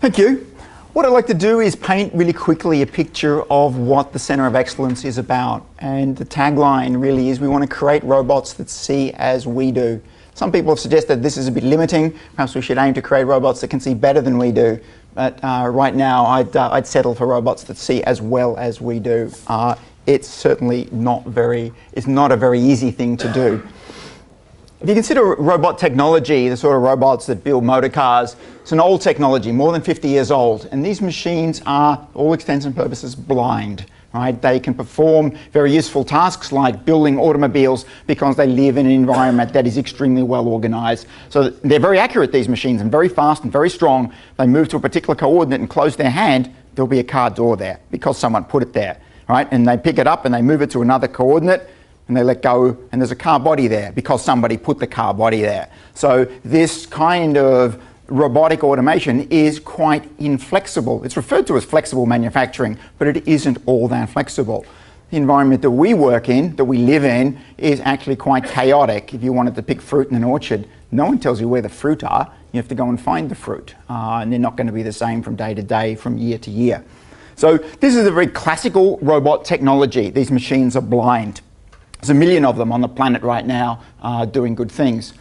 Thank you. What I'd like to do is paint really quickly a picture of what the Centre of Excellence is about. And the tagline really is we want to create robots that see as we do. Some people have suggested this is a bit limiting. Perhaps we should aim to create robots that can see better than we do. But right now I'd settle for robots that see as well as we do. It's certainly not a very easy thing to do. If you consider robot technology, the sort of robots that build motor cars, it's an old technology, more than 50 years old. And these machines are, all intents and purposes, blind. Right? They can perform very useful tasks like building automobiles because they live in an environment that is extremely well organized. So they're very accurate, these machines, and very fast and very strong. They move to a particular coordinate and close their hand, there'll be a car door there because someone put it there. Right? And they pick it up and they move it to another coordinate and they let go and there's a car body there because somebody put the car body there. So this kind of robotic automation is quite inflexible. It's referred to as flexible manufacturing, but it isn't all that flexible. The environment that we work in, that we live in, is actually quite chaotic. If you wanted to pick fruit in an orchard, no one tells you where the fruit are. You have to go and find the fruit. And they're not going to be the same from day to day, from year to year. So this is a very classical robot technology. These machines are blind. There's 1 million of them on the planet right now doing good things.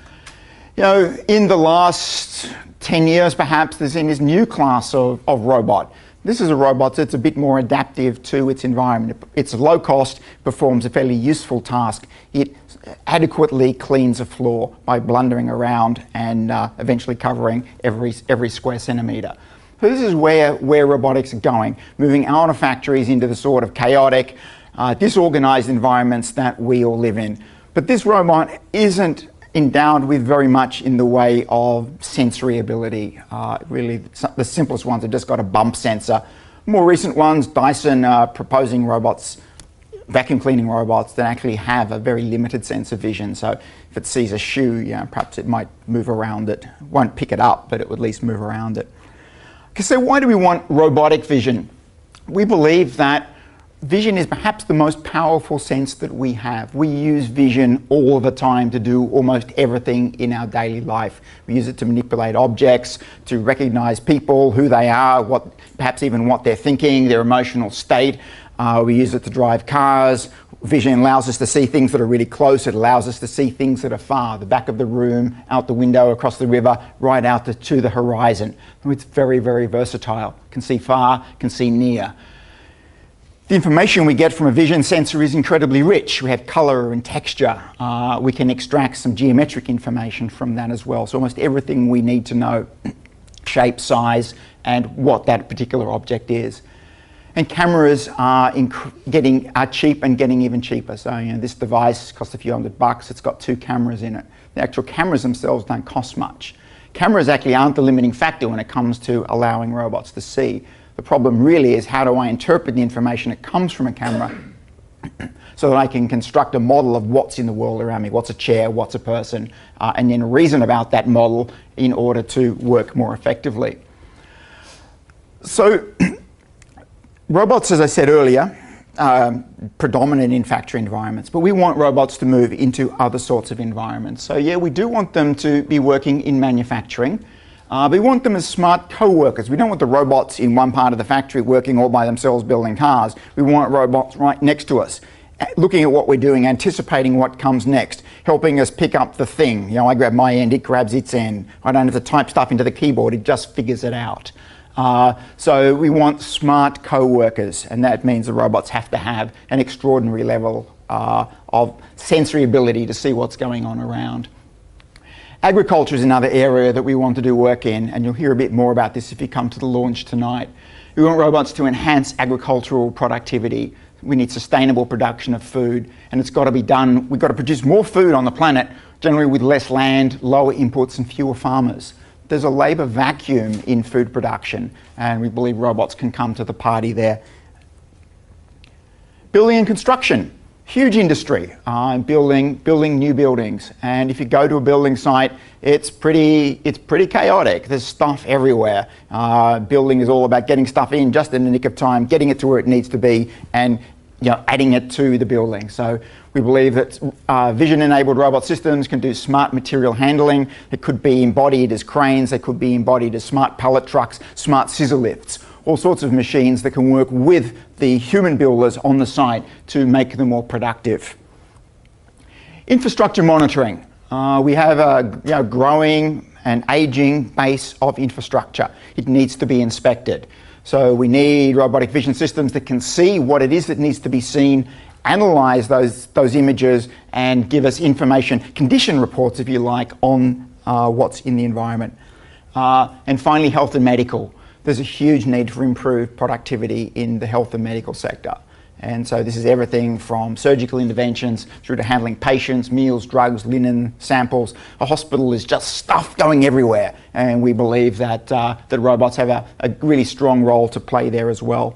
You know, in the last 10 years perhaps, there's been this new class of robot. This is a robot that's a bit more adaptive to its environment. It's low cost, performs a fairly useful task. It adequately cleans a floor by blundering around and eventually covering every square centimetre. So this is where robotics are going, moving out of factories into the sort of chaotic, disorganized environments that we all live in. But this robot isn't endowed with very much in the way of sensory ability. Really, the simplest ones have just got a bump sensor. More recent ones, Dyson are proposing robots, vacuum cleaning robots, that actually have a very limited sense of vision. So if it sees a shoe, you know, perhaps it might move around it. It won't pick it up, but it would at least move around it. Okay, so why do we want robotic vision? We believe that vision is perhaps the most powerful sense that we have. We use vision all the time to do almost everything in our daily life. We use it to manipulate objects, to recognize people, who they are, perhaps even what they're thinking, their emotional state. We use it to drive cars. Vision allows us to see things that are really close. It allows us to see things that are far, the back of the room, out the window, across the river, right out to the horizon. It's very, very versatile. Can see far, can see near. The information we get from a vision sensor is incredibly rich. We have color and texture. We can extract some geometric information from that as well. So almost everything we need to know, shape, size, and what that particular object is. And cameras are cheap and getting even cheaper. So you know, this device costs a few $100. It's got 2 cameras in it. The actual cameras themselves don't cost much. Cameras actually aren't the limiting factor when it comes to allowing robots to see. The problem really is, how do I interpret the information that comes from a camera so that I can construct a model of what's in the world around me, what's a chair, what's a person, and then reason about that model in order to work more effectively. So robots, as I said earlier, predominant in factory environments, but we want robots to move into other sorts of environments. So yeah, we do want them to be working in manufacturing. We want them as smart co-workers. We don't want the robots in one part of the factory working all by themselves building cars. We want robots right next to us, looking at what we're doing, anticipating what comes next, helping us pick up the thing. You know, I grab my end, it grabs its end. I don't have to type stuff into the keyboard, it just figures it out. So we want smart co-workers, and that means the robots have to have an extraordinary level of sensory ability to see what's going on around. Agriculture is another area that we want to do work in, and you'll hear a bit more about this if you come to the launch tonight. We want robots to enhance agricultural productivity. We need sustainable production of food, and it's got to be done. We've got to produce more food on the planet, generally with less land, lower inputs, and fewer farmers. There's a labour vacuum in food production, and we believe robots can come to the party there. Building and construction. Huge industry, building new buildings, and if you go to a building site, it's pretty chaotic. There's stuff everywhere. Building is all about getting stuff in just in the nick of time, getting it to where it needs to be, and adding it to the building. So we believe that vision-enabled robot systems can do smart material handling. It could be embodied as cranes, they could be embodied as smart pallet trucks, smart scissor lifts, all sorts of machines that can work with the human builders on the site to make them more productive. Infrastructure monitoring. We have a growing and aging base of infrastructure. It needs to be inspected. So we need robotic vision systems that can see what it is that needs to be seen, analyze those images, and give us information, condition reports, if you like, on what's in the environment. And finally, health and medical. There's a huge need for improved productivity in the health and medical sector. And so this is everything from surgical interventions through to handling patients, meals, drugs, linen, samples. A hospital is just stuff going everywhere, and we believe that, that robots have a really strong role to play there as well.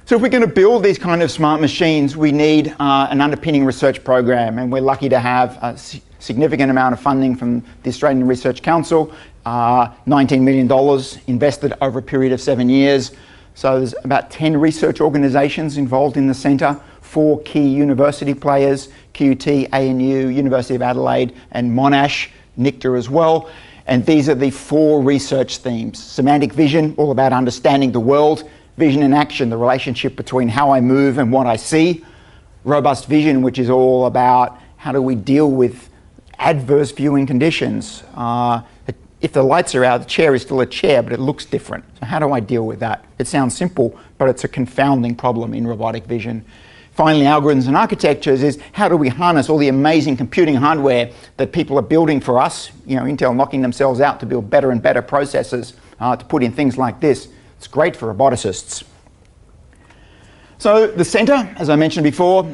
So if we're going to build these kind of smart machines, we need an underpinning research program, and we're lucky to have a significant amount of funding from the Australian Research Council, $19 million invested over a period of 7 years. So there's about 10 research organisations involved in the centre, 4 key university players, QUT, ANU, University of Adelaide and Monash, NICTA as well. And these are the 4 research themes. Semantic vision, all about understanding the world. Vision in action, the relationship between how I move and what I see. Robust vision, which is all about how do we deal with adverse viewing conditions. If the lights are out, the chair is still a chair, but it looks different. So how do I deal with that? It sounds simple, but it's a confounding problem in robotic vision. Finally, algorithms and architectures is how do we harness all the amazing computing hardware that people are building for us, Intel knocking themselves out to build better and better processors to put in things like this. It's great for roboticists. So the centre, as I mentioned before,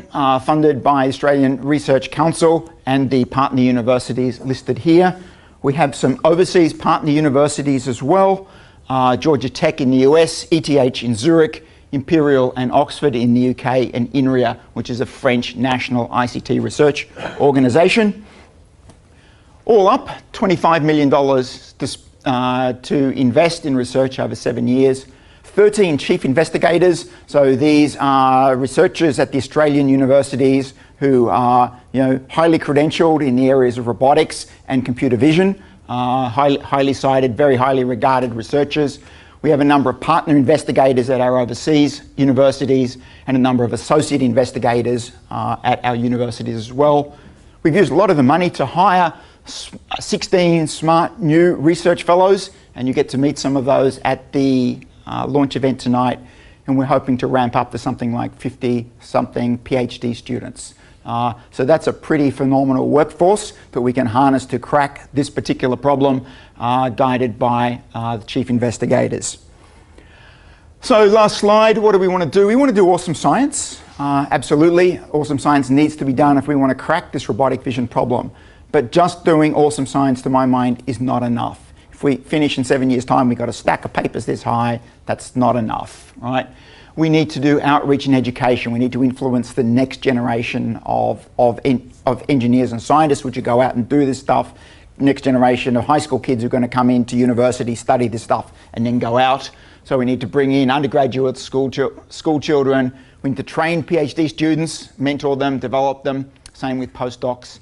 funded by Australian Research Council and the partner universities listed here. We have some overseas partner universities as well, Georgia Tech in the US, ETH in Zurich, Imperial and Oxford in the UK, and INRIA, which is a French national ICT research organisation. All up, $25 million to invest in research over 7 years. 13 chief investigators, so these are researchers at the Australian universities who are highly credentialed in the areas of robotics and computer vision, highly cited, very highly regarded researchers. We have a number of partner investigators at our overseas universities and a number of associate investigators at our universities as well. We've used a lot of the money to hire 16 smart new research fellows, and you get to meet some of those at the launch event tonight, and we're hoping to ramp up to something like 50-something PhD students. So that's a pretty phenomenal workforce that we can harness to crack this particular problem, guided by the chief investigators. So last slide, what do we want to do? We want to do awesome science. Absolutely, awesome science needs to be done if we want to crack this robotic vision problem. But just doing awesome science, to my mind, is not enough. If we finish in 7 years' time, we've got a stack of papers this high. That's not enough, right? We need to do outreach and education. We need to influence the next generation of engineers and scientists which will go out and do this stuff. Next generation of high school kids who are going to come into university, study this stuff, and then go out. So we need to bring in undergraduates, school children. We need to train PhD students, mentor them, develop them. Same with postdocs.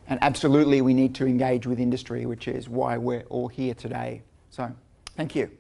And absolutely, we need to engage with industry, which is why we're all here today. So, thank you.